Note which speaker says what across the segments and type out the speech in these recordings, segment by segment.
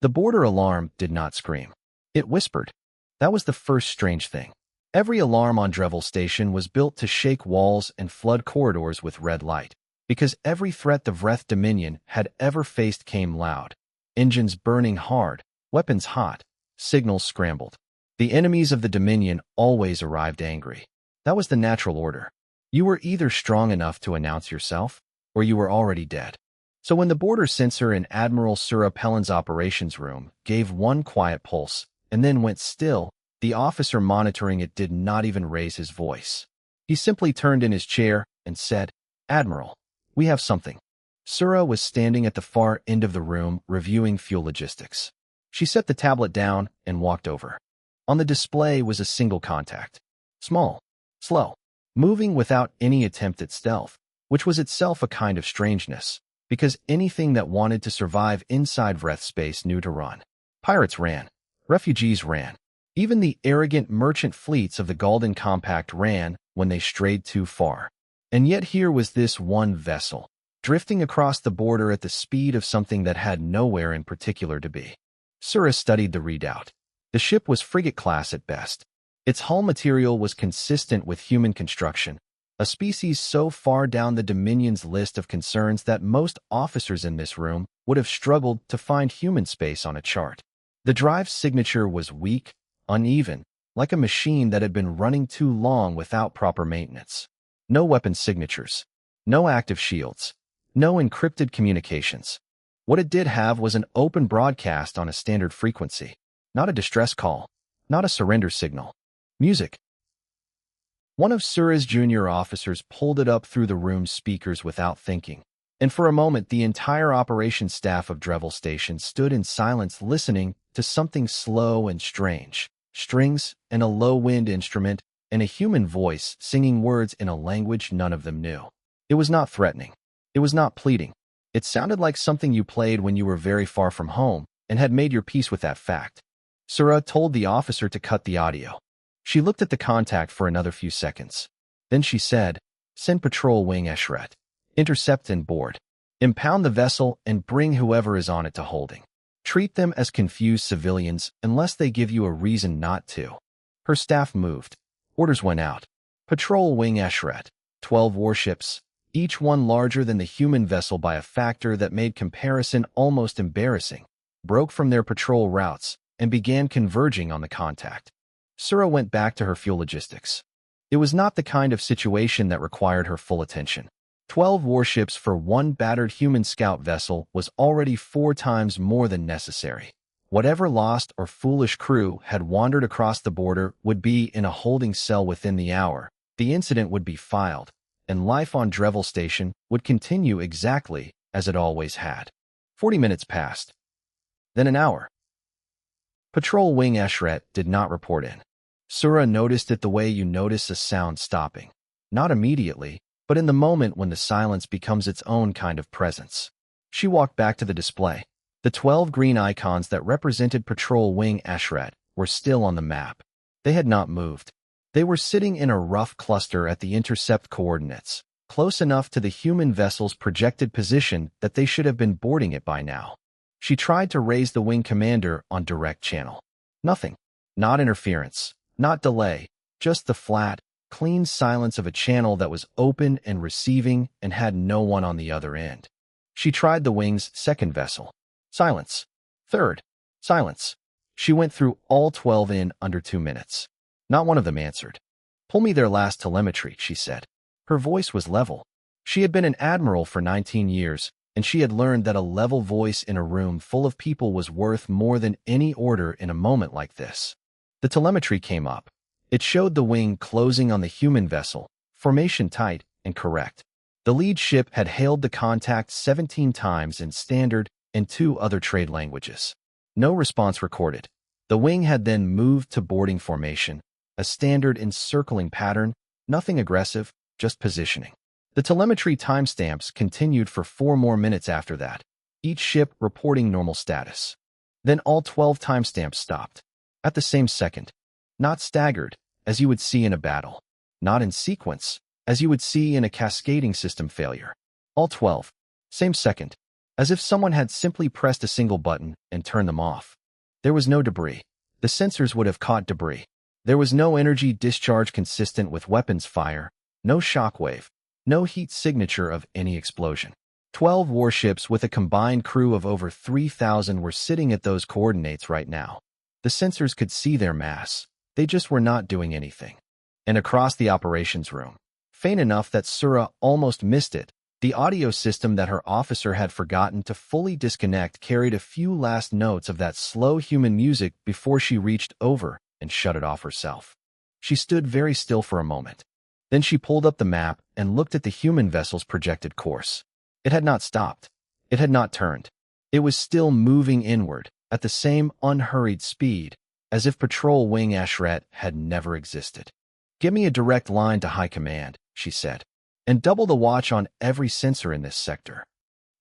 Speaker 1: The border alarm did not scream. It whispered. That was the first strange thing. Every alarm on Dreville Station was built to shake walls and flood corridors with red light, because every threat the Vreth Dominion had ever faced came loud. Engines burning hard, weapons hot, signals scrambled. The enemies of the Dominion always arrived angry. That was the natural order. You were either strong enough to announce yourself, or you were already dead. So when the border sensor in Admiral Sura Pellin's operations room gave one quiet pulse and then went still, the officer monitoring it did not even raise his voice. He simply turned in his chair and said, "Admiral, we have something." Sura was standing at the far end of the room reviewing fuel logistics. She set the tablet down and walked over. On the display was a single contact. Small, slow, moving without any attempt at stealth, which was itself a kind of strangeness, because anything that wanted to survive inside Vreth space knew to run. Pirates ran. Refugees ran. Even the arrogant merchant fleets of the Galden Compact ran when they strayed too far. And yet here was this one vessel, drifting across the border at the speed of something that had nowhere in particular to be. Sura studied the readout. The ship was frigate class at best. Its hull material was consistent with human construction, a species so far down the Dominion's list of concerns that most officers in this room would have struggled to find human space on a chart. The drive signature was weak, uneven, like a machine that had been running too long without proper maintenance. No weapon signatures, no active shields, no encrypted communications. What it did have was an open broadcast on a standard frequency, not a distress call, not a surrender signal. Music. One of Sura's junior officers pulled it up through the room's speakers without thinking, and for a moment the entire operations staff of Dreville Station stood in silence listening to something slow and strange. Strings and a low-wind instrument and a human voice singing words in a language none of them knew. It was not threatening. It was not pleading. It sounded like something you played when you were very far from home and had made your peace with that fact. Sura told the officer to cut the audio. She looked at the contact for another few seconds. Then she said, "Send Patrol Wing Eshret. Intercept and board. Impound the vessel and bring whoever is on it to holding. Treat them as confused civilians unless they give you a reason not to." Her staff moved. Orders went out. Patrol Wing Eshret. 12 warships, each one larger than the human vessel by a factor that made comparison almost embarrassing, broke from their patrol routes and began converging on the contact. Sura went back to her fuel logistics. It was not the kind of situation that required her full attention. 12 warships for one battered human scout vessel was already 4 times more than necessary. Whatever lost or foolish crew had wandered across the border would be in a holding cell within the hour. The incident would be filed, and life on Dreville Station would continue exactly as it always had. 40 minutes passed. Then an hour. Patrol Wing Eshret did not report in. Sura noticed it the way you notice a sound stopping. Not immediately, but in the moment when the silence becomes its own kind of presence. She walked back to the display. The 12 green icons that represented Patrol Wing Eshret were still on the map. They had not moved. They were sitting in a rough cluster at the intercept coordinates, close enough to the human vessel's projected position that they should have been boarding it by now. She tried to raise the wing commander on direct channel. Nothing. Not interference. Not delay. Just the flat, clean silence of a channel that was open and receiving and had no one on the other end. She tried the wing's second vessel. Silence. Third. Silence. She went through all 12 in under 2 minutes. Not one of them answered. "Pull me their last telemetry," she said. Her voice was level. She had been an admiral for 19 years, and she had learned that a level voice in a room full of people was worth more than any order in a moment like this. The telemetry came up. It showed the wing closing on the human vessel, formation tight and correct. The lead ship had hailed the contact 17 times in standard and 2 other trade languages. No response recorded. The wing had then moved to boarding formation, a standard encircling pattern, nothing aggressive, just positioning. The telemetry timestamps continued for 4 more minutes after that, each ship reporting normal status. Then all 12 timestamps stopped. At the same second. Not staggered, as you would see in a battle. Not in sequence, as you would see in a cascading system failure. All 12. Same second. as if someone had simply pressed a single button and turned them off. There was no debris. The sensors would have caught debris. There was no energy discharge consistent with weapons fire, no shockwave, no heat signature of any explosion. 12 warships with a combined crew of over 3,000 were sitting at those coordinates right now. The sensors could see their mass. They just were not doing anything. And across the operations room, faint enough that Sura almost missed it, the audio system that her officer had forgotten to fully disconnect carried a few last notes of that slow human music before she reached over and shut it off herself. She stood very still for a moment. Then she pulled up the map and looked at the human vessel's projected course. It had not stopped. It had not turned. It was still moving inward at the same unhurried speed, as if Patrol Wing Ashret had never existed. "Give me a direct line to High Command," she said, "and double the watch on every sensor in this sector."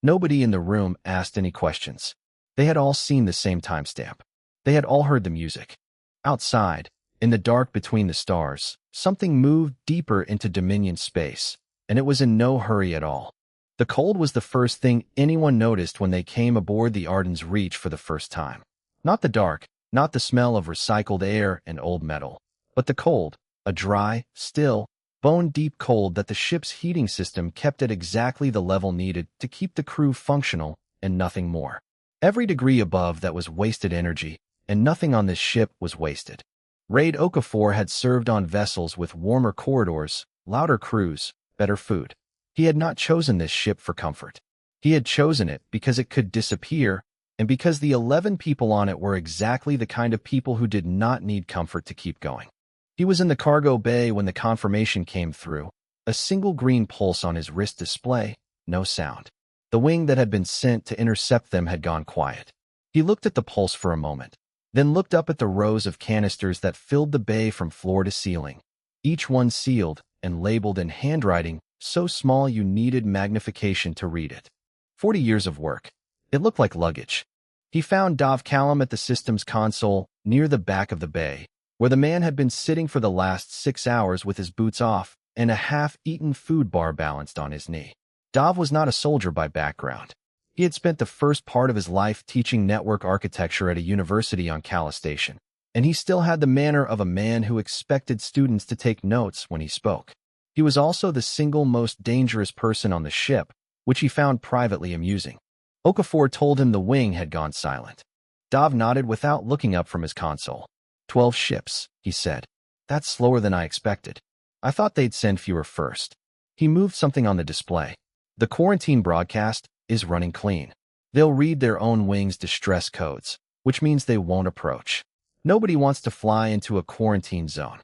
Speaker 1: Nobody in the room asked any questions. They had all seen the same timestamp. They had all heard the music. Outside, in the dark between the stars, something moved deeper into Dominion space, and it was in no hurry at all. The cold was the first thing anyone noticed when they came aboard the Arden's Reach for the first time. Not the dark, not the smell of recycled air and old metal, but the cold, a dry, still, bone-deep cold that the ship's heating system kept at exactly the level needed to keep the crew functional and nothing more. Every degree above that was wasted energy, and nothing on this ship was wasted. Raid Okafor had served on vessels with warmer corridors, louder crews, better food. He had not chosen this ship for comfort. He had chosen it because it could disappear, and because the 11 people on it were exactly the kind of people who did not need comfort to keep going. He was in the cargo bay when the confirmation came through, a single green pulse on his wrist display, no sound. The wing that had been sent to intercept them had gone quiet. He looked at the pulse for a moment, then looked up at the rows of canisters that filled the bay from floor to ceiling, each one sealed and labeled in handwriting so small you needed magnification to read it. 40 years of work. It looked like luggage. He found Dov Callum at the system's console near the back of the bay, where the man had been sitting for the last 6 hours with his boots off and a half-eaten food bar balanced on his knee. Dov was not a soldier by background. He had spent the first part of his life teaching network architecture at a university on Kala Station, and he still had the manner of a man who expected students to take notes when he spoke. He was also the single most dangerous person on the ship, which he found privately amusing. Okafor told him the wing had gone silent. Dov nodded without looking up from his console. 12 ships, he said. That's slower than I expected. I thought they'd send fewer first. He moved something on the display. The quarantine broadcast is running clean. They'll read their own wing's distress codes, which means they won't approach. Nobody wants to fly into a quarantine zone.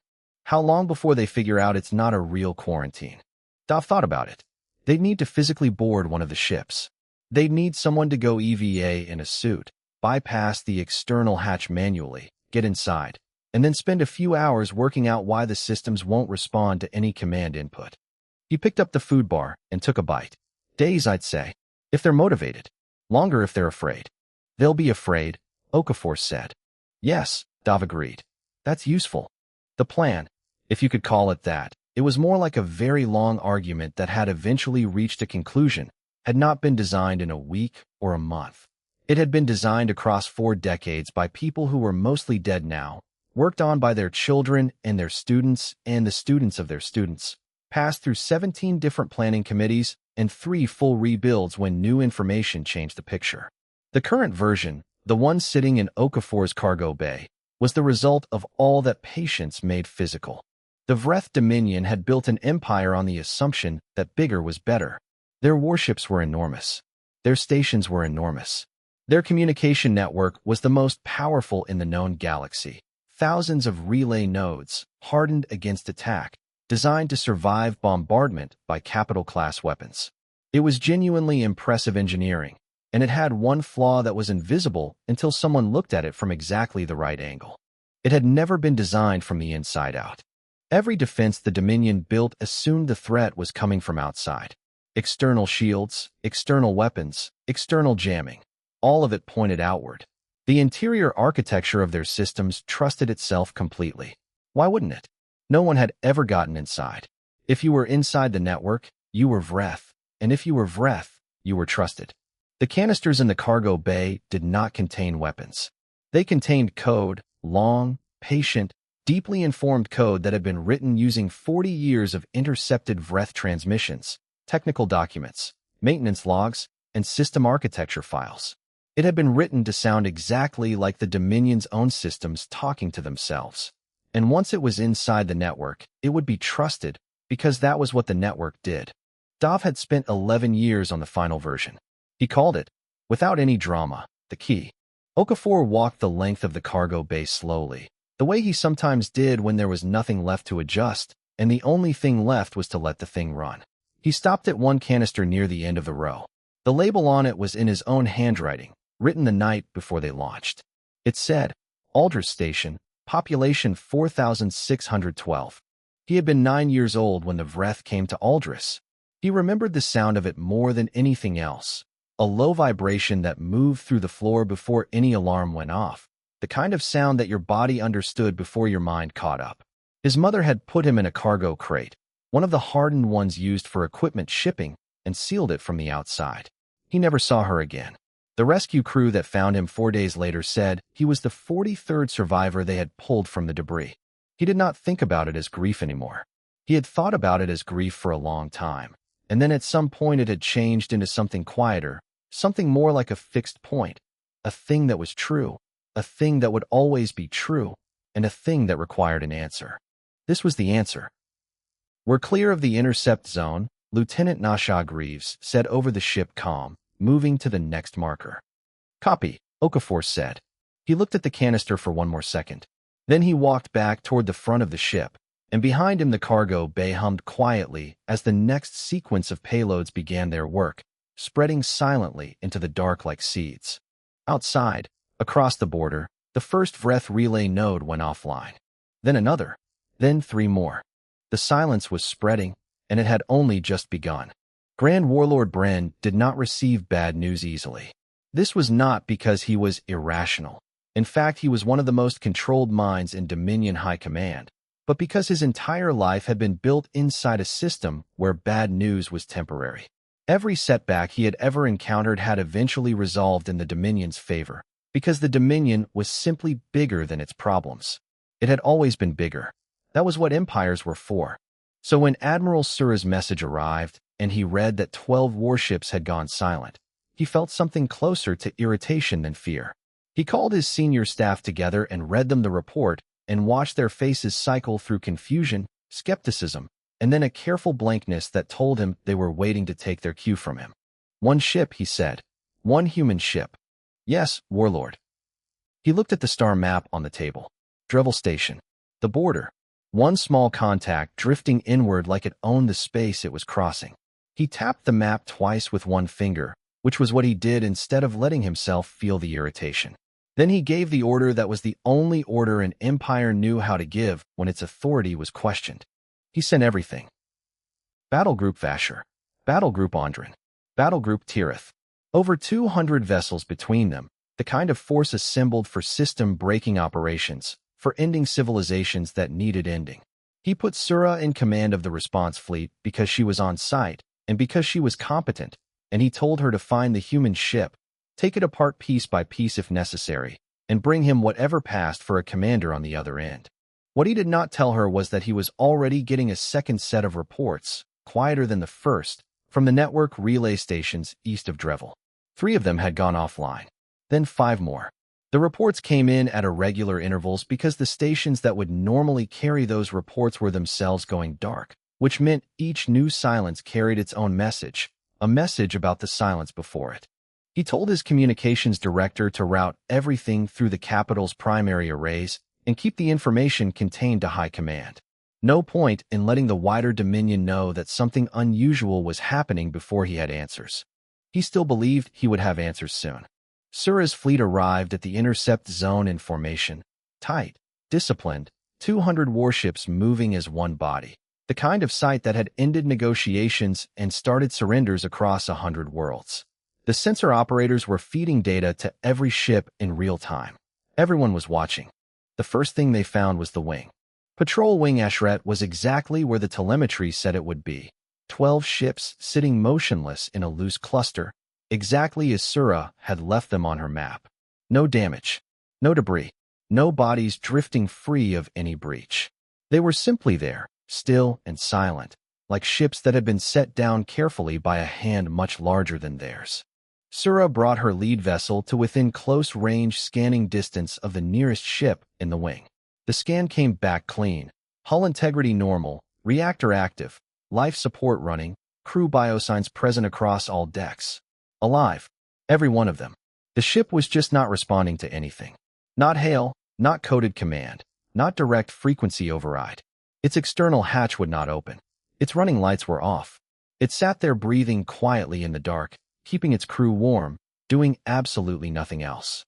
Speaker 1: How long before they figure out it's not a real quarantine? Dov thought about it. They'd need to physically board one of the ships. They'd need someone to go EVA in a suit, bypass the external hatch manually, get inside, and then spend a few hours working out why the systems won't respond to any command input. He picked up the food bar and took a bite. Days, I'd say, if they're motivated. Longer if they're afraid. They'll be afraid, Okafor said. Yes, Dov agreed. That's useful. The plan, if you could call it that, it was more like a very long argument that had eventually reached a conclusion, had not been designed in a week or a month. It had been designed across 4 decades by people who were mostly dead now, worked on by their children and their students and the students of their students, passed through 17 different planning committees and 3 full rebuilds when new information changed the picture. The current version, the one sitting in Okafor's cargo bay, was the result of all that patience made physical. The Vreth Dominion had built an empire on the assumption that bigger was better. Their warships were enormous. Their stations were enormous. Their communication network was the most powerful in the known galaxy. Thousands of relay nodes, hardened against attack, designed to survive bombardment by capital-class weapons. It was genuinely impressive engineering, and it had one flaw that was invisible until someone looked at it from exactly the right angle. It had never been designed from the inside out. Every defense the Dominion built assumed the threat was coming from outside. External shields, external weapons, external jamming. All of it pointed outward. The interior architecture of their systems trusted itself completely. Why wouldn't it? No one had ever gotten inside. If you were inside the network, you were Vreth, and if you were Vreth, you were trusted. The canisters in the cargo bay did not contain weapons. They contained code, long, patient, deeply informed code that had been written using 40 years of intercepted Vreth transmissions, technical documents, maintenance logs, and system architecture files. It had been written to sound exactly like the Dominion's own systems talking to themselves. And once it was inside the network, it would be trusted, because that was what the network did. Dov had spent 11 years on the final version. He called it, without any drama, the key. Okafor walked the length of the cargo bay slowly, the way he sometimes did when there was nothing left to adjust, and the only thing left was to let the thing run. He stopped at one canister near the end of the row. The label on it was in his own handwriting, written the night before they launched. It said, Aldris Station, population 4,612. He had been 9 years old when the Vreth came to Aldris. He remembered the sound of it more than anything else, a low vibration that moved through the floor before any alarm went off, the kind of sound that your body understood before your mind caught up. His mother had put him in a cargo crate, one of the hardened ones used for equipment shipping, and sealed it from the outside. He never saw her again. The rescue crew that found him 4 days later said he was the 43rd survivor they had pulled from the debris. He did not think about it as grief anymore. He had thought about it as grief for a long time, and then at some point it had changed into something quieter, something more like a fixed point, a thing that was true, a thing that would always be true, and a thing that required an answer. This was the answer. "We're clear of the intercept zone," Lieutenant Nasha Greaves said over the ship comm, moving to the next marker. "Copy," Okafor said. He looked at the canister for one more second. Then he walked back toward the front of the ship, and behind him the cargo bay hummed quietly as the next sequence of payloads began their work, spreading silently into the dark like seeds. Outside, across the border, the first Vreth relay node went offline. Then another. Then 3 more. The silence was spreading, and it had only just begun. Grand Warlord Bren did not receive bad news easily. This was not because he was irrational. In fact, he was one of the most controlled minds in Dominion High Command, but because his entire life had been built inside a system where bad news was temporary. Every setback he had ever encountered had eventually resolved in the Dominion's favor, because the Dominion was simply bigger than its problems. It had always been bigger. That was what empires were for. So when Admiral Sura's message arrived, and he read that 12 warships had gone silent, he felt something closer to irritation than fear. He called his senior staff together and read them the report, and watched their faces cycle through confusion, skepticism, and then a careful blankness that told him they were waiting to take their cue from him. "One ship," he said. "One human ship." "Yes, Warlord." He looked at the star map on the table. Drevil Station. The border. One small contact drifting inward like it owned the space it was crossing. He tapped the map twice with one finger, which was what he did instead of letting himself feel the irritation. Then he gave the order that was the only order an empire knew how to give when its authority was questioned. He sent everything. Battle Group Vasher. Battle Group Ondrin. Battle Group Tirith. Over 200 vessels between them, the kind of force assembled for system-breaking operations, for ending civilizations that needed ending. He put Sura in command of the response fleet because she was on site, and because she was competent, and he told her to find the human ship, take it apart piece by piece if necessary, and bring him whatever passed for a commander on the other end. What he did not tell her was that he was already getting a second set of reports, quieter than the first, from the network relay stations east of Drevil. 3 of them had gone offline. Then 5 more. The reports came in at irregular intervals because the stations that would normally carry those reports were themselves going dark, which meant each new silence carried its own message, a message about the silence before it. He told his communications director to route everything through the capital's primary arrays and keep the information contained to high command. No point in letting the wider Dominion know that something unusual was happening before he had answers. He still believed he would have answers soon. Sura's fleet arrived at the intercept zone in formation, tight, disciplined, 200 warships moving as one body, the kind of sight that had ended negotiations and started surrenders across 100 worlds. The sensor operators were feeding data to every ship in real time. Everyone was watching. The first thing they found was the wing. Patrol Wing Ashret was exactly where the telemetry said it would be. 12 ships sitting motionless in a loose cluster, exactly as Sura had left them on her map. No damage, no debris, no bodies drifting free of any breach. They were simply there, still and silent, like ships that had been set down carefully by a hand much larger than theirs. Sura brought her lead vessel to within close-range scanning distance of the nearest ship in the wing. The scan came back clean, hull integrity normal, reactor active, life support running, crew biosigns present across all decks. Alive, every one of them. The ship was just not responding to anything. Not hail, not coded command, not direct frequency override. Its external hatch would not open. Its running lights were off. It sat there breathing quietly in the dark, keeping its crew warm, doing absolutely nothing else.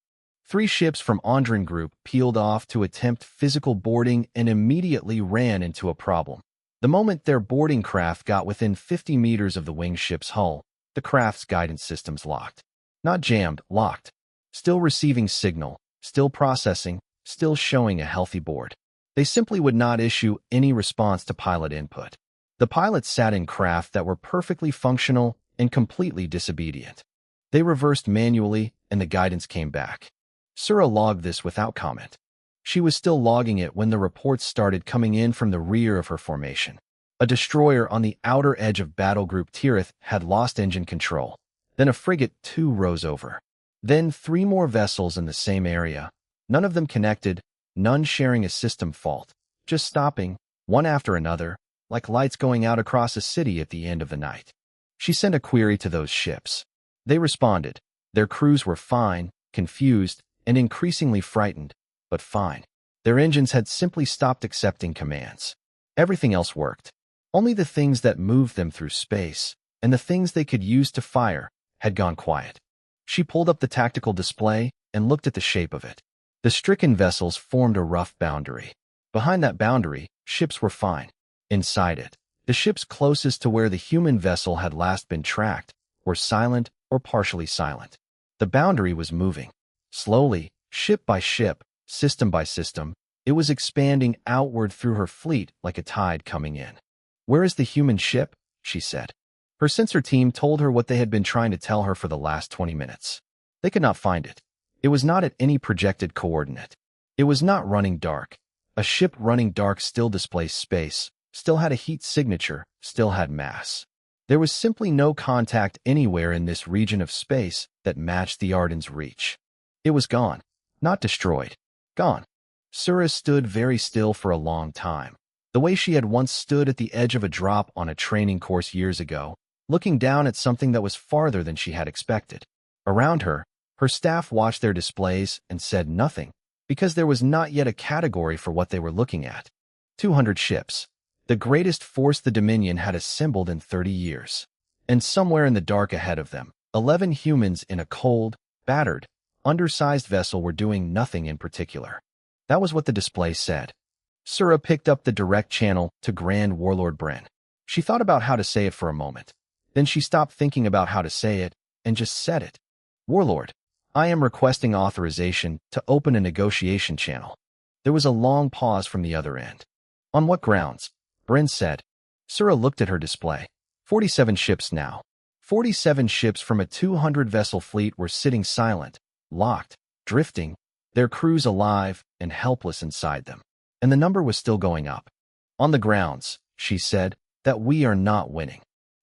Speaker 1: 3 ships from Andrin Group peeled off to attempt physical boarding and immediately ran into a problem. The moment their boarding craft got within 50 meters of the winged ship's hull, the craft's guidance systems locked. Not jammed, locked. Still receiving signal, still processing, still showing a healthy board. They simply would not issue any response to pilot input. The pilots sat in craft that were perfectly functional and completely disobedient. They reversed manually, and the guidance came back. Sura logged this without comment. She was still logging it when the reports started coming in from the rear of her formation. A destroyer on the outer edge of Battle Group Tirith had lost engine control. Then a frigate 2 rose over. Then 3 more vessels in the same area. None of them connected, none sharing a system fault. Just stopping, one after another, like lights going out across a city at the end of the night. She sent a query to those ships. They responded. Their crews were fine, confused, and increasingly frightened, but fine. Their engines had simply stopped accepting commands. Everything else worked. Only the things that moved them through space, and the things they could use to fire, had gone quiet. She pulled up the tactical display and looked at the shape of it. The stricken vessels formed a rough boundary. Behind that boundary, ships were fine. Inside it, the ships closest to where the human vessel had last been tracked were silent or partially silent. The boundary was moving. Slowly, ship by ship, system by system, it was expanding outward through her fleet like a tide coming in. "Where is the human ship?" she said. Her sensor team told her what they had been trying to tell her for the last 20 minutes. They could not find it. It was not at any projected coordinate. It was not running dark. A ship running dark still displaced space, still had a heat signature, still had mass. There was simply no contact anywhere in this region of space that matched the Arden's reach. It was gone. Not destroyed. Gone. Sura stood very still for a long time, the way she had once stood at the edge of a drop on a training course years ago, looking down at something that was farther than she had expected. Around her, her staff watched their displays and said nothing, because there was not yet a category for what they were looking at. 200 ships. The greatest force the Dominion had assembled in 30 years. And somewhere in the dark ahead of them, 11 humans in a cold, battered, undersized vessel were doing nothing in particular. That was what the display said. Sura picked up the direct channel to Grand Warlord Bren. She thought about how to say it for a moment. Then she stopped thinking about how to say it and just said it. "Warlord, I am requesting authorization to open a negotiation channel." There was a long pause from the other end. "On what grounds?" Bren said. Sura looked at her display. 47 ships now. 47 ships from a 200-vessel fleet were sitting silent, locked, drifting, their crews alive and helpless inside them. And the number was still going up. "On the grounds," she said, "that we are not winning."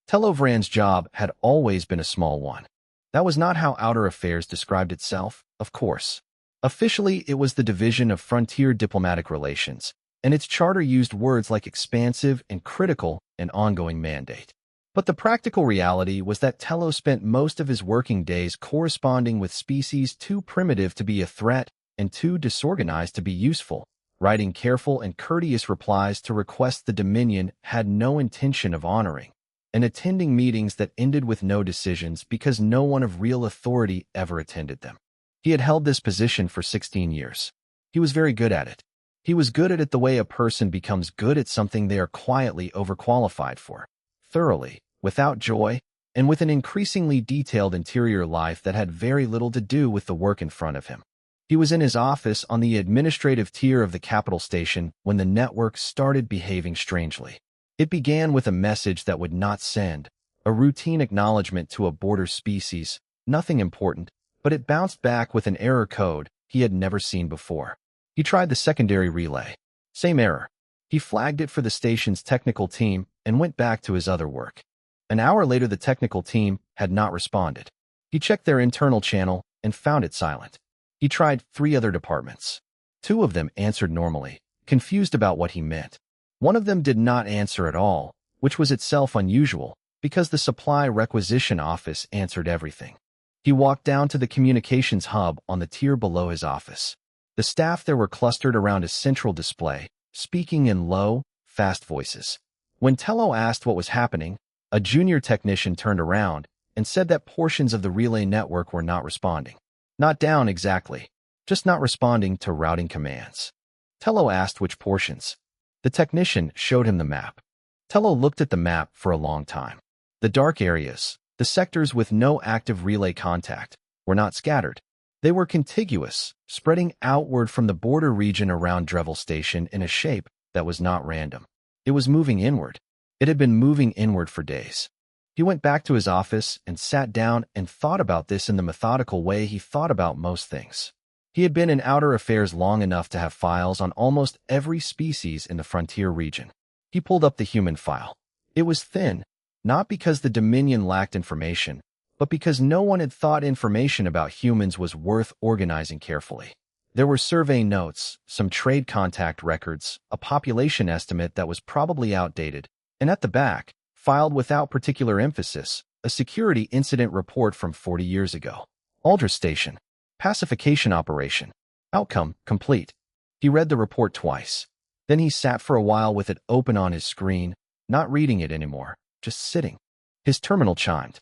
Speaker 1: Telovran's job had always been a small one. That was not how Outer Affairs described itself, of course. Officially, it was the Division of Frontier Diplomatic Relations, and its charter used words like expansive and critical and ongoing mandate. But the practical reality was that Tello spent most of his working days corresponding with species too primitive to be a threat and too disorganized to be useful, writing careful and courteous replies to requests the Dominion had no intention of honoring, and attending meetings that ended with no decisions because no one of real authority ever attended them. He had held this position for 16 years. He was very good at it. He was good at it the way a person becomes good at something they are quietly overqualified for, thoroughly, without joy, and with an increasingly detailed interior life that had very little to do with the work in front of him. He was in his office on the administrative tier of the capital station when the network started behaving strangely. It began with a message that would not send, a routine acknowledgement to a border species, Nothing important, but it bounced back with an error code he had never seen before. He tried the secondary relay. Same error. He flagged it for the station's technical team and went back to his other work. An hour later, the technical team had not responded. He checked their internal channel and found it silent. He tried 3 other departments. 2 of them answered normally, confused about what he meant. One of them did not answer at all, which was itself unusual, because the supply requisition office answered everything. He walked down to the communications hub on the tier below his office. The staff there were clustered around a central display, speaking in low, fast voices. When Tello asked what was happening, a junior technician turned around and said that portions of the relay network were not responding. Not down exactly, just not responding to routing commands. Tello asked which portions. The technician showed him the map. Tello looked at the map for a long time. The dark areas, the sectors with no active relay contact, were not scattered. They were contiguous, spreading outward from the border region around Dreville Station in a shape that was not random. It was moving inward. It had been moving inward for days. He went back to his office and sat down and thought about this in the methodical way he thought about most things. He had been in outer affairs long enough to have files on almost every species in the frontier region. He pulled up the human file. It was thin, not because the Dominion lacked information, but because no one had thought information about humans was worth organizing carefully. There were survey notes, some trade contact records, a population estimate that was probably outdated, and at the back, filed without particular emphasis, a security incident report from 40 years ago. Aldrich Station. Pacification operation. Outcome, complete. He read the report twice. Then he sat for a while with it open on his screen, not reading it anymore, just sitting. His terminal chimed.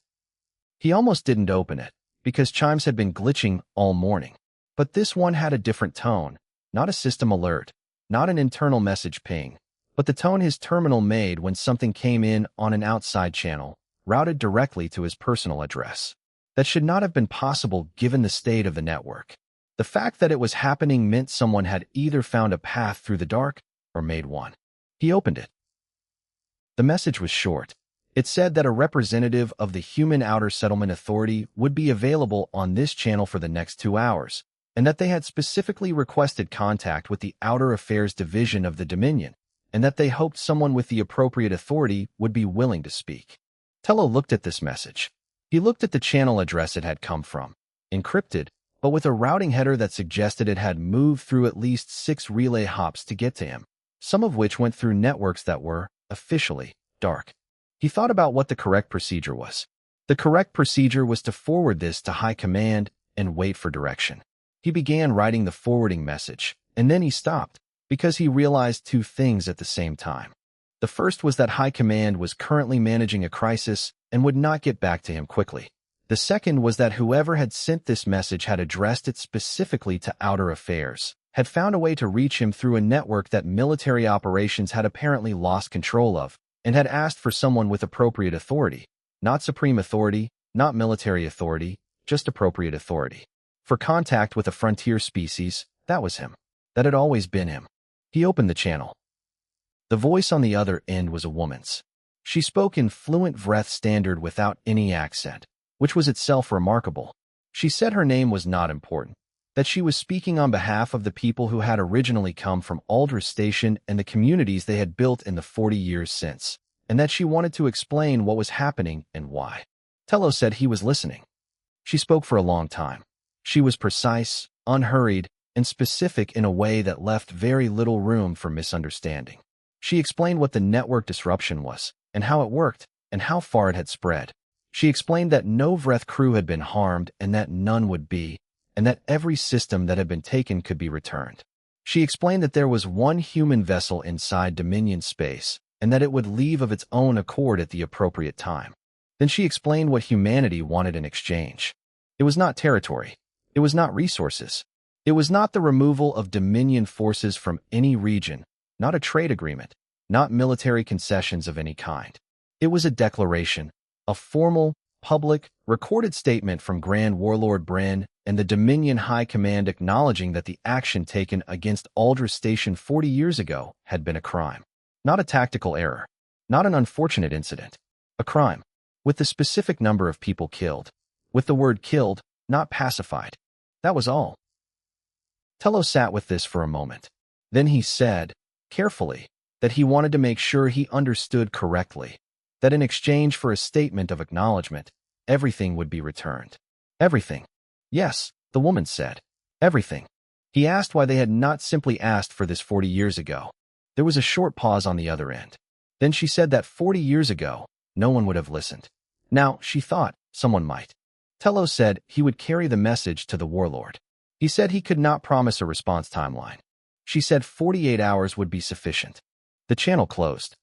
Speaker 1: He almost didn't open it, because chimes had been glitching all morning. But this one had a different tone, not a system alert, not an internal message ping, but the tone his terminal made when something came in on an outside channel, routed directly to his personal address. That should not have been possible given the state of the network. The fact that it was happening meant someone had either found a path through the dark or made one. He opened it. The message was short. It said that a representative of the Human Outer Settlement Authority would be available on this channel for the next 2 hours, and that they had specifically requested contact with the Outer Affairs Division of the Dominion, and that they hoped someone with the appropriate authority would be willing to speak. Tello looked at this message. He looked at the channel address it had come from, encrypted, but with a routing header that suggested it had moved through at least 6 relay hops to get to him, some of which went through networks that were, officially, dark. He thought about what the correct procedure was. The correct procedure was to forward this to High Command and wait for direction. He began writing the forwarding message, and then he stopped, because he realized 2 things at the same time. The first was that High Command was currently managing a crisis and would not get back to him quickly. The second was that whoever had sent this message had addressed it specifically to Outer Affairs, had found a way to reach him through a network that military operations had apparently lost control of, and had asked for someone with appropriate authority. Not supreme authority, not military authority, just appropriate authority. For contact with a frontier species, that was him. That had always been him. He opened the channel. The voice on the other end was a woman's. She spoke in fluent Vreth standard without any accent, which was itself remarkable. She said her name was not important, that she was speaking on behalf of the people who had originally come from Aldrich Station and the communities they had built in the 40 years since, and that she wanted to explain what was happening and why. Tello said he was listening. She spoke for a long time. She was precise, unhurried, and specific in a way that left very little room for misunderstanding. She explained what the network disruption was, and how it worked, and how far it had spread. She explained that no Vreth crew had been harmed and that none would be, and that every system that had been taken could be returned. She explained that there was one human vessel inside Dominion space, and that it would leave of its own accord at the appropriate time. Then she explained what humanity wanted in exchange. It was not territory. It was not resources. It was not the removal of Dominion forces from any region, not a trade agreement, not military concessions of any kind. It was a declaration, a formal, public, recorded statement from Grand Warlord Bren and the Dominion High Command acknowledging that the action taken against Aldrich Station 40 years ago had been a crime. Not a tactical error. Not an unfortunate incident. A crime. With the specific number of people killed. with the word killed, not pacified. That was all. Tello sat with this for a moment. Then he said, carefully, that he wanted to make sure he understood correctly, that in exchange for a statement of acknowledgement, everything would be returned. Everything. Yes, the woman said. Everything. He asked why they had not simply asked for this 40 years ago. There was a short pause on the other end. Then she said that 40 years ago, no one would have listened. Now, she thought, someone might. Tello said he would carry the message to the warlord. He said he could not promise a response timeline. She said 48 hours would be sufficient. The channel closed.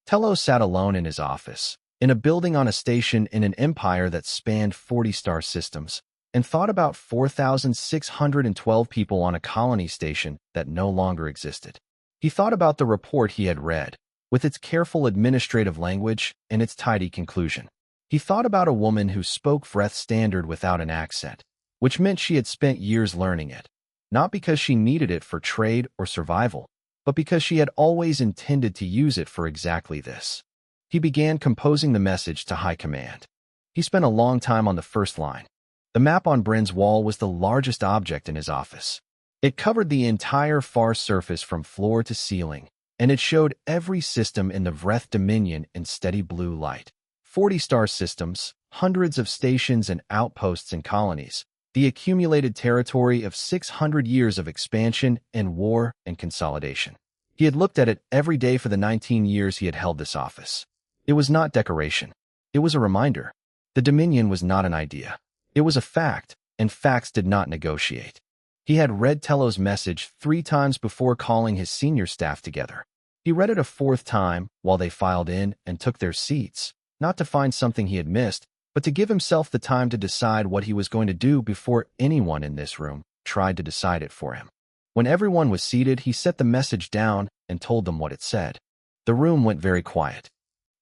Speaker 1: Tello sat alone in his office, in a building on a station in an empire that spanned 40 star systems, and thought about 4,612 people on a colony station that no longer existed. He thought about the report he had read, with its careful administrative language and its tidy conclusion. He thought about a woman who spoke Vreth standard without an accent, which meant she had spent years learning it, not because she needed it for trade or survival, but because she had always intended to use it for exactly this. He began composing the message to High Command. He spent a long time on the first line. The map on Bryn's wall was the largest object in his office. It covered the entire far surface from floor to ceiling, and it showed every system in the Vreth Dominion in steady blue light. 40-star systems, hundreds of stations and outposts and colonies, the accumulated territory of 600 years of expansion and war and consolidation. He had looked at it every day for the 19 years he had held this office. It was not decoration. It was a reminder. The Dominion was not an idea. It was a fact, and facts did not negotiate. He had read Tello's message 3 times before calling his senior staff together. He read it a 4th time while they filed in and took their seats, not to find something he had missed, but to give himself the time to decide what he was going to do before anyone in this room tried to decide it for him. When everyone was seated, he set the message down and told them what it said. The room went very quiet.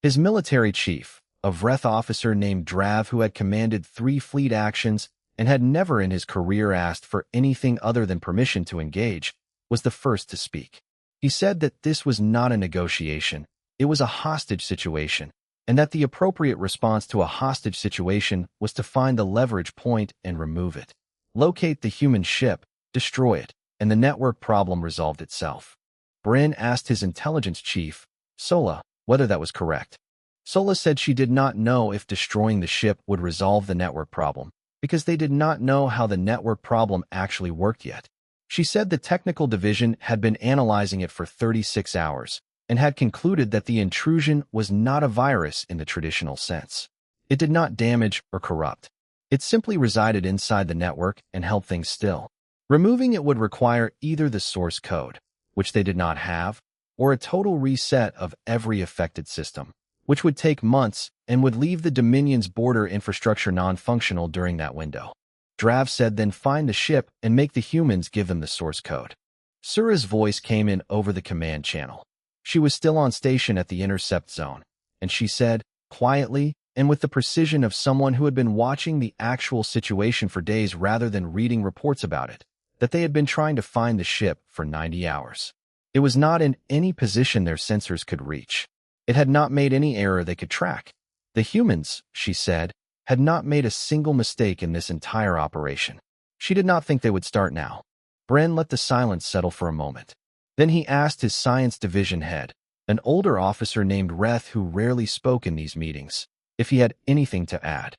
Speaker 1: His military chief, a Vreth officer named Drav who had commanded 3 fleet actions and had never in his career asked for anything other than permission to engage, was the first to speak. He said that this was not a negotiation, it was a hostage situation, and that the appropriate response to a hostage situation was to find the leverage point and remove it. Locate the human ship, destroy it, and the network problem resolved itself. Bryn asked his intelligence chief, Sola, whether that was correct. Sola said she did not know if destroying the ship would resolve the network problem, because they did not know how the network problem actually worked yet. She said the technical division had been analyzing it for 36 hours and had concluded that the intrusion was not a virus in the traditional sense. It did not damage or corrupt. It simply resided inside the network and held things still. Removing it would require either the source code, which they did not have, or a total reset of every affected system, which would take months and would leave the Dominion's border infrastructure non-functional during that window. Drav said then find the ship and make the humans give them the source code. Sura's voice came in over the command channel. She was still on station at the intercept zone, and she said, quietly and with the precision of someone who had been watching the actual situation for days rather than reading reports about it, that they had been trying to find the ship for 90 hours. It was not in any position their sensors could reach. It had not made any error they could track. The humans, she said, had not made a single mistake in this entire operation. She did not think they would start now. Bryn let the silence settle for a moment. Then he asked his science division head, an older officer named Reth who rarely spoke in these meetings, if he had anything to add.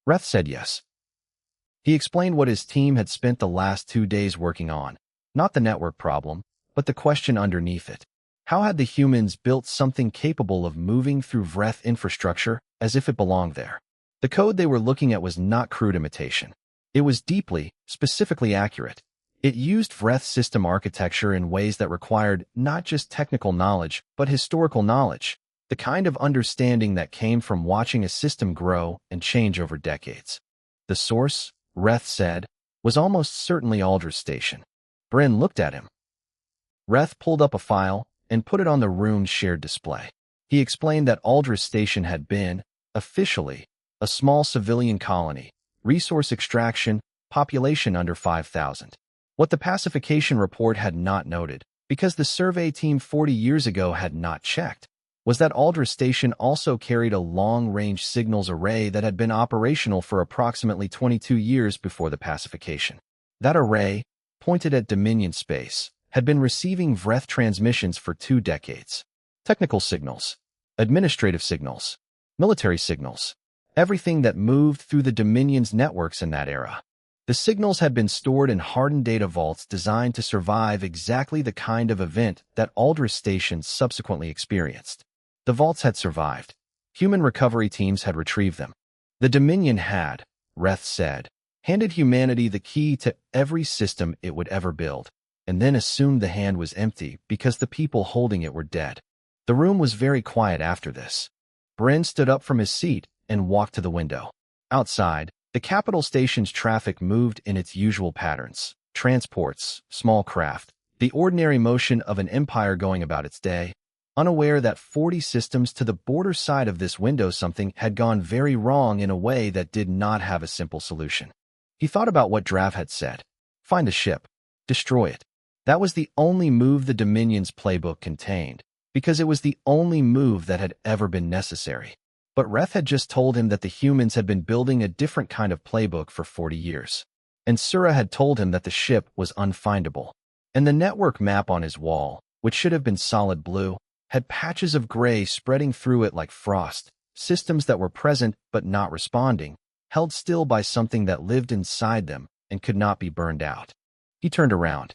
Speaker 1: Reth said yes. He explained what his team had spent the last 2 days working on, not the network problem, but the question underneath it. How had the humans built something capable of moving through Vreth infrastructure as if it belonged there? The code they were looking at was not crude imitation. It was deeply, specifically accurate. It used Vreth system architecture in ways that required not just technical knowledge, but historical knowledge, the kind of understanding that came from watching a system grow and change over decades. The source, Reth said, was almost certainly Aldra's station. Bryn looked at him. Reth pulled up a file and put it on the room's shared display. He explained that Aldra's station had been, officially, a small civilian colony, resource extraction, population under 5,000. What the pacification report had not noted, because the survey team 40 years ago had not checked, was that Aldrich Station also carried a long-range signals array that had been operational for approximately 22 years before the pacification. That array, pointed at Dominion space, had been receiving VREF transmissions for 2 decades. Technical signals, administrative signals, military signals, everything that moved through the Dominion's networks in that era. The signals had been stored in hardened data vaults designed to survive exactly the kind of event that Aldrich Station subsequently experienced. The vaults had survived. Human recovery teams had retrieved them. The Dominion had, Reth said, handed humanity the key to every system it would ever build, and then assumed the hand was empty because the people holding it were dead. The room was very quiet after this. Bryn stood up from his seat and walked to the window. Outside, the capital station's traffic moved in its usual patterns. Transports, small craft, the ordinary motion of an empire going about its day. Unaware that 40 systems to the border side of this window something had gone very wrong in a way that did not have a simple solution. He thought about what Drav had said. Find the ship. Destroy it. That was the only move the Dominion's playbook contained, because it was the only move that had ever been necessary. But Reth had just told him that the humans had been building a different kind of playbook for 40 years. And Sura had told him that the ship was unfindable. And the network map on his wall, which should have been solid blue, had patches of gray spreading through it like frost, systems that were present but not responding, held still by something that lived inside them and could not be burned out. He turned around.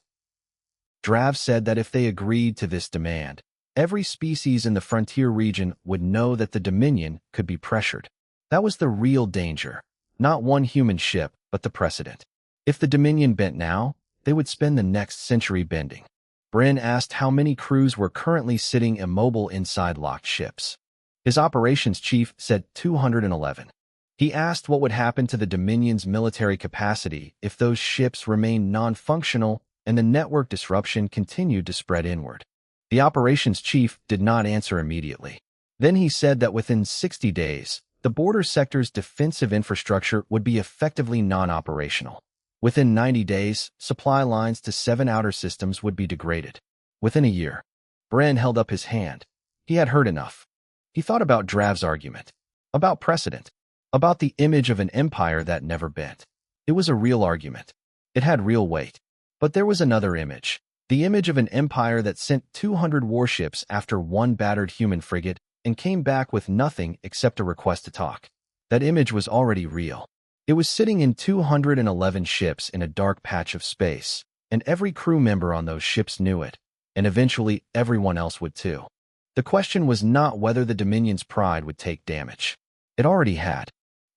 Speaker 1: Drav said that if they agreed to this demand, every species in the frontier region would know that the Dominion could be pressured. That was the real danger, not one human ship, but the precedent. If the Dominion bent now, they would spend the next century bending. Bryn asked how many crews were currently sitting immobile inside locked ships. His operations chief said 211. He asked what would happen to the Dominion's military capacity if those ships remained non-functional and the network disruption continued to spread inward. The operations chief did not answer immediately. Then he said that within 60 days, the border sector's defensive infrastructure would be effectively non-operational. Within 90 days, supply lines to 7 outer systems would be degraded. Within a year, Bren held up his hand. He had heard enough. He thought about Drav's argument, about precedent, about the image of an empire that never bent. It was a real argument. It had real weight. But there was another image. The image of an empire that sent 200 warships after one battered human frigate and came back with nothing except a request to talk. That image was already real. It was sitting in 211 ships in a dark patch of space, and every crew member on those ships knew it, and eventually everyone else would too. The question was not whether the Dominion's pride would take damage. It already had.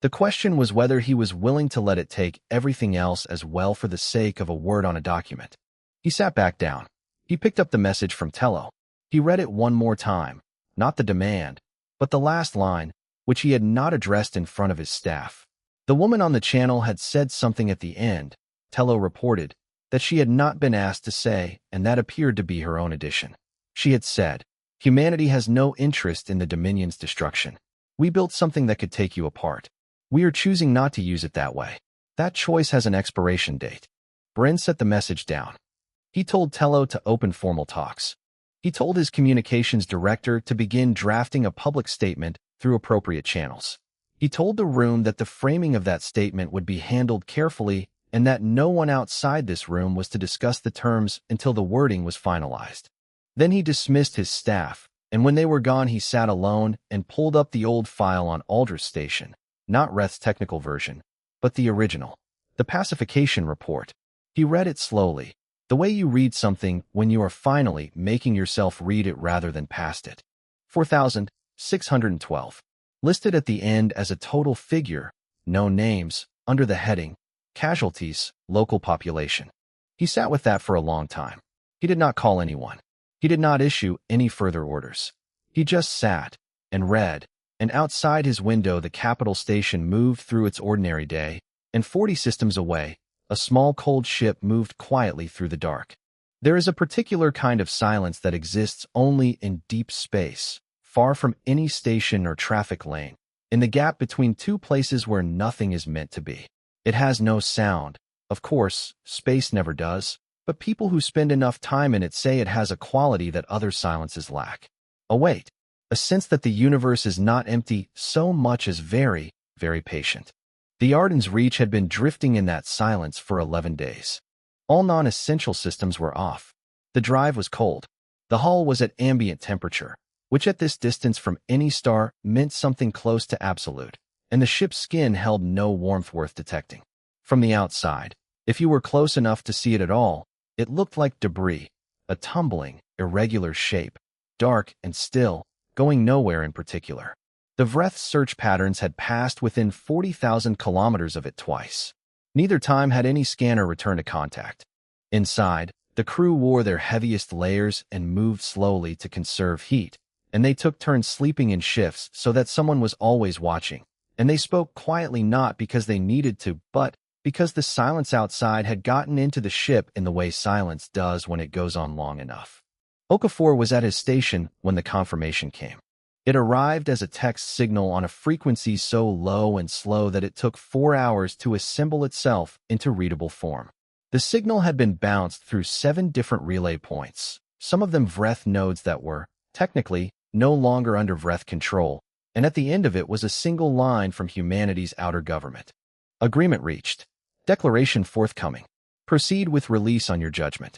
Speaker 1: The question was whether he was willing to let it take everything else as well for the sake of a word on a document. He sat back down. He picked up the message from Tello. He read it one more time, not the demand, but the last line, which he had not addressed in front of his staff. The woman on the channel had said something at the end, Tello reported, that she had not been asked to say, and that appeared to be her own addition. She had said, "Humanity has no interest in the Dominion's destruction. We built something that could take you apart. We are choosing not to use it that way. That choice has an expiration date." Bren set the message down. He told Tello to open formal talks. He told his communications director to begin drafting a public statement through appropriate channels. He told the room that the framing of that statement would be handled carefully and that no one outside this room was to discuss the terms until the wording was finalized. Then he dismissed his staff, and when they were gone he sat alone and pulled up the old file on Aldrich Station, not Reth's technical version, but the original, the pacification report. He read it slowly, the way you read something when you are finally making yourself read it rather than past it. 4,612. Listed at the end as a total figure, no names, under the heading, Casualties, Local Population. He sat with that for a long time. He did not call anyone. He did not issue any further orders. He just sat and read, and outside his window the capital station moved through its ordinary day, and 40 systems away, a small cold ship moved quietly through the dark. There is a particular kind of silence that exists only in deep space, far from any station or traffic lane, in the gap between two places where nothing is meant to be. It has no sound. Of course, space never does, but people who spend enough time in it say it has a quality that other silences lack. Oh wait, a sense that the universe is not empty so much as very, very patient. The Arden's Reach had been drifting in that silence for 11 days. All non-essential systems were off. The drive was cold. The hull was at ambient temperature, which at this distance from any star meant something close to absolute, and the ship's skin held no warmth worth detecting. From the outside, if you were close enough to see it at all, it looked like debris, a tumbling, irregular shape, dark and still, going nowhere in particular. The Vreth's search patterns had passed within 40,000 kilometers of it twice. Neither time had any scanner returned to contact. Inside, the crew wore their heaviest layers and moved slowly to conserve heat, and they took turns sleeping in shifts so that someone was always watching, and they spoke quietly not because they needed to, but because the silence outside had gotten into the ship in the way silence does when it goes on long enough. Okafor was at his station when the confirmation came. It arrived as a text signal on a frequency so low and slow that it took 4 hours to assemble itself into readable form. The signal had been bounced through 7 different relay points, some of them Vreth nodes that were, technically, no longer under Vreth control, and at the end of it was a single line from humanity's outer government. Agreement reached. Declaration forthcoming. Proceed with release on your judgment.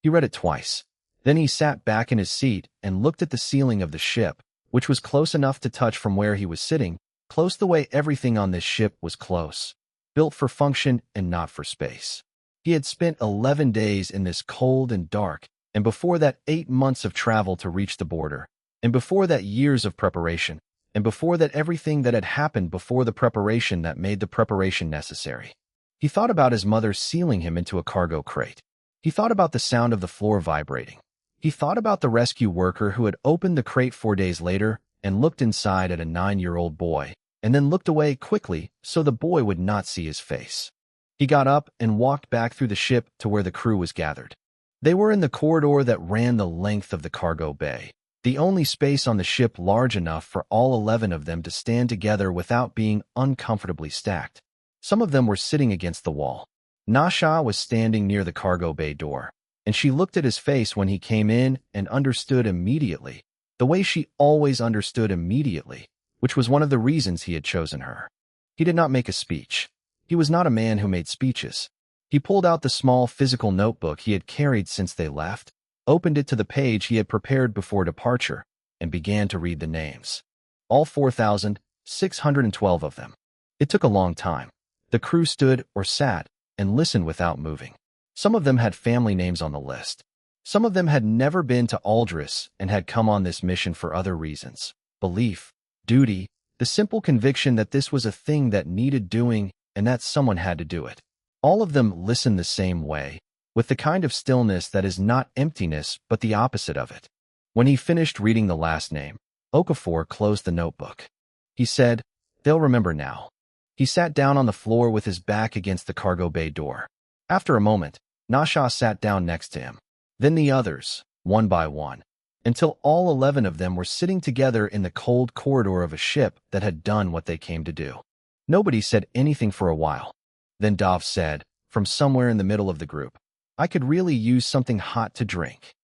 Speaker 1: He read it twice. Then he sat back in his seat and looked at the ceiling of the ship, which was close enough to touch from where he was sitting, close the way everything on this ship was close, built for function and not for space. He had spent 11 days in this cold and dark, and before that 8 months of travel to reach the border, and before that years of preparation, and before that everything that had happened before the preparation that made the preparation necessary. He thought about his mother sealing him into a cargo crate. He thought about the sound of the floor vibrating. He thought about the rescue worker who had opened the crate 4 days later and looked inside at a 9-year-old boy, and then looked away quickly so the boy would not see his face. He got up and walked back through the ship to where the crew was gathered. They were in the corridor that ran the length of the cargo bay, the only space on the ship large enough for all 11 of them to stand together without being uncomfortably stacked. Some of them were sitting against the wall. Nasha was standing near the cargo bay door, and she looked at his face when he came in and understood immediately, the way she always understood immediately, which was one of the reasons he had chosen her. He did not make a speech. He was not a man who made speeches. He pulled out the small physical notebook he had carried since they left, opened it to the page he had prepared before departure, and began to read the names. All 4,612 of them. It took a long time. The crew stood or sat and listened without moving. Some of them had family names on the list. Some of them had never been to Aldris and had come on this mission for other reasons. Belief, duty, the simple conviction that this was a thing that needed doing and that someone had to do it. All of them listened the same way, with the kind of stillness that is not emptiness but the opposite of it. When he finished reading the last name, Okafor closed the notebook. He said, "They'll remember now." He sat down on the floor with his back against the cargo bay door. After a moment, Nasha sat down next to him. Then the others, one by one, until all 11 of them were sitting together in the cold corridor of a ship that had done what they came to do. Nobody said anything for a while. Then Dov said, from somewhere in the middle of the group, "I could really use something hot to drink."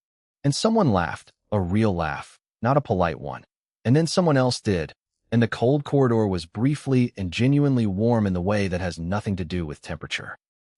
Speaker 1: And someone laughed, a real laugh, not a polite one. And then someone else did, and the cold corridor was briefly and genuinely warm in the way that has nothing to do with temperature.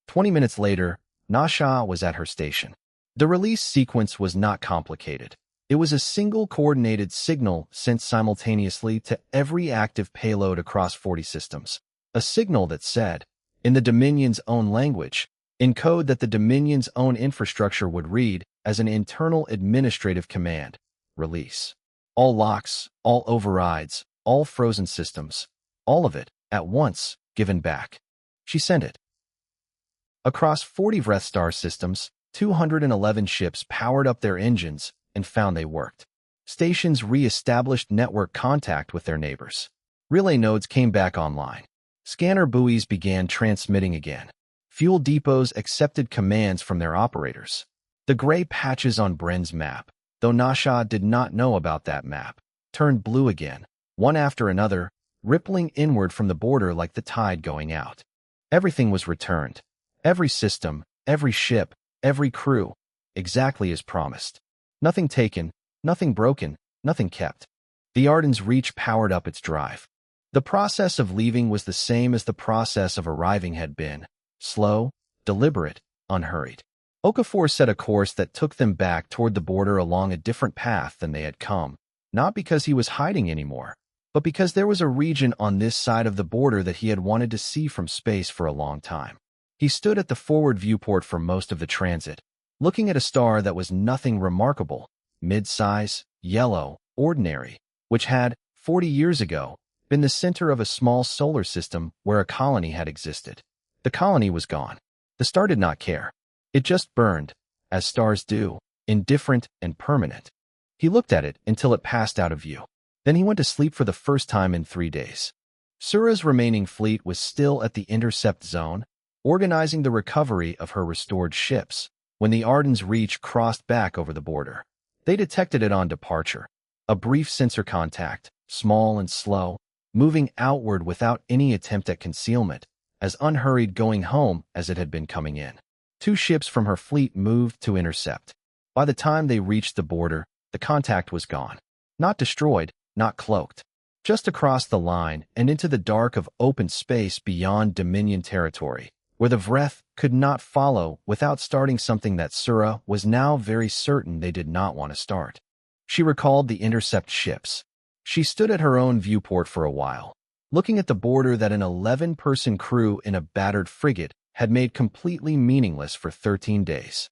Speaker 1: 20 minutes later, Nasha was at her station. The release sequence was not complicated. It was a single coordinated signal sent simultaneously to every active payload across 40 systems. A signal that said, in the Dominion's own language, in code that the Dominion's own infrastructure would read as an internal administrative command, release. All locks, all overrides, all frozen systems, all of it, at once, given back. She sent it. Across 40 Vreth star systems, 211 ships powered up their engines and found they worked. Stations re-established network contact with their neighbors. Relay nodes came back online. Scanner buoys began transmitting again. Fuel depots accepted commands from their operators. The gray patches on Bren's map, though Nasha did not know about that map, turned blue again, one after another, rippling inward from the border like the tide going out. Everything was returned. Every system, every ship, every crew, exactly as promised. Nothing taken, nothing broken, nothing kept. The Arden's reach powered up its drive. The process of leaving was the same as the process of arriving had been: slow, deliberate, unhurried. Okafor set a course that took them back toward the border along a different path than they had come, not because he was hiding anymore, but because there was a region on this side of the border that he had wanted to see from space for a long time. He stood at the forward viewport for most of the transit, looking at a star that was nothing remarkable, mid-size, yellow, ordinary, which had, 40 years ago, been the center of a small solar system where a colony had existed. The colony was gone. The star did not care. It just burned, as stars do, indifferent and permanent. He looked at it until it passed out of view. Then he went to sleep for the first time in 3 days. Sura's remaining fleet was still at the intercept zone, organizing the recovery of her restored ships, when the Arden's reach crossed back over the border. They detected it on departure. A brief sensor contact, small and slow, moving outward without any attempt at concealment, as unhurried going home as it had been coming in. 2 ships from her fleet moved to intercept. By the time they reached the border, the contact was gone. Not destroyed, not cloaked. Just across the line and into the dark of open space beyond Dominion territory, where the Vreth could not follow without starting something that Sura was now very certain they did not want to start. She recalled the intercept ships. She stood at her own viewport for a while, looking at the border that an 11-person crew in a battered frigate had made completely meaningless for 13 days.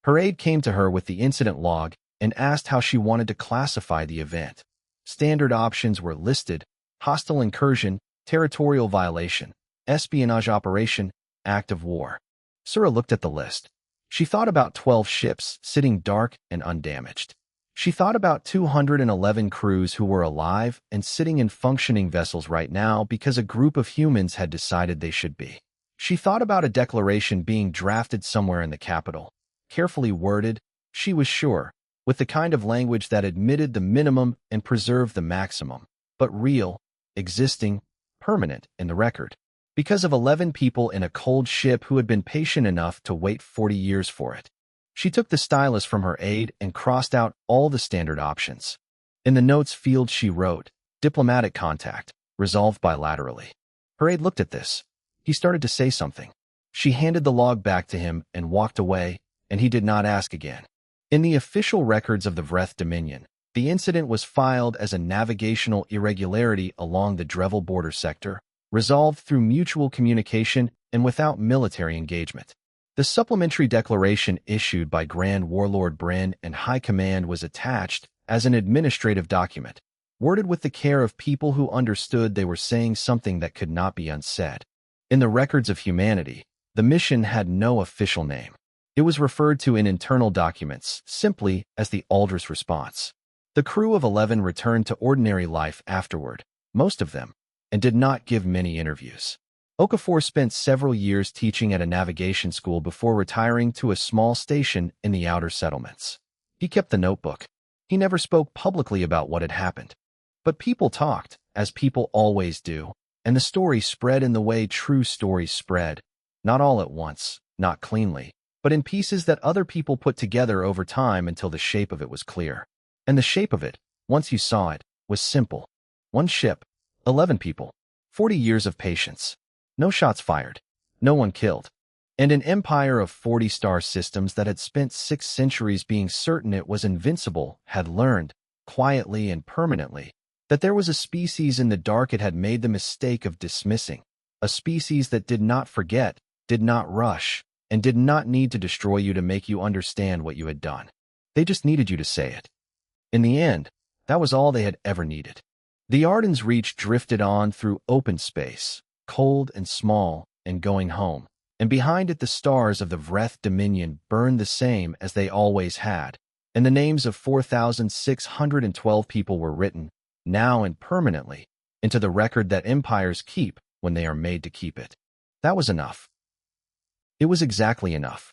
Speaker 1: Her aide came to her with the incident log and asked how she wanted to classify the event. Standard options were listed: hostile incursion, territorial violation, espionage operation, act of war. Sura looked at the list. She thought about 12 ships sitting dark and undamaged. She thought about 211 crews who were alive and sitting in functioning vessels right now because a group of humans had decided they should be. She thought about a declaration being drafted somewhere in the capital, carefully worded, she was sure, with the kind of language that admitted the minimum and preserved the maximum, but real, existing, permanent in the record, because of 11 people in a cold ship who had been patient enough to wait 40 years for it. She took the stylus from her aide and crossed out all the standard options. In the notes field she wrote, diplomatic contact, resolved bilaterally. Her aide looked at this. He started to say something. She handed the log back to him and walked away, and he did not ask again. In the official records of the Vreth Dominion, the incident was filed as a navigational irregularity along the Drevel border sector, resolved through mutual communication and without military engagement. The supplementary declaration issued by Grand Warlord Bryn and High Command was attached as an administrative document, worded with the care of people who understood they were saying something that could not be unsaid. In the records of humanity, the mission had no official name. It was referred to in internal documents simply as the Aldris response. The crew of 11 returned to ordinary life afterward, most of them, and did not give many interviews. Okafor spent several years teaching at a navigation school before retiring to a small station in the outer settlements. He kept the notebook. He never spoke publicly about what had happened. But people talked, as people always do, and the story spread in the way true stories spread, not all at once, not cleanly, but in pieces that other people put together over time until the shape of it was clear. And the shape of it, once you saw it, was simple. 1 ship, 11 people, 40 years of patience. No shots fired, no one killed. And an empire of 40 star systems that had spent 6 centuries being certain it was invincible had learned, quietly and permanently, that there was a species in the dark it had made the mistake of dismissing, a species that did not forget, did not rush, and did not need to destroy you to make you understand what you had done. They just needed you to say it. In the end, that was all they had ever needed. The Arden's reach drifted on through open space, cold and small, and going home, and behind it the stars of the Vreth Dominion burned the same as they always had, and the names of 4,612 people were written, now and permanently, into the record that empires keep when they are made to keep it. That was enough. It was exactly enough.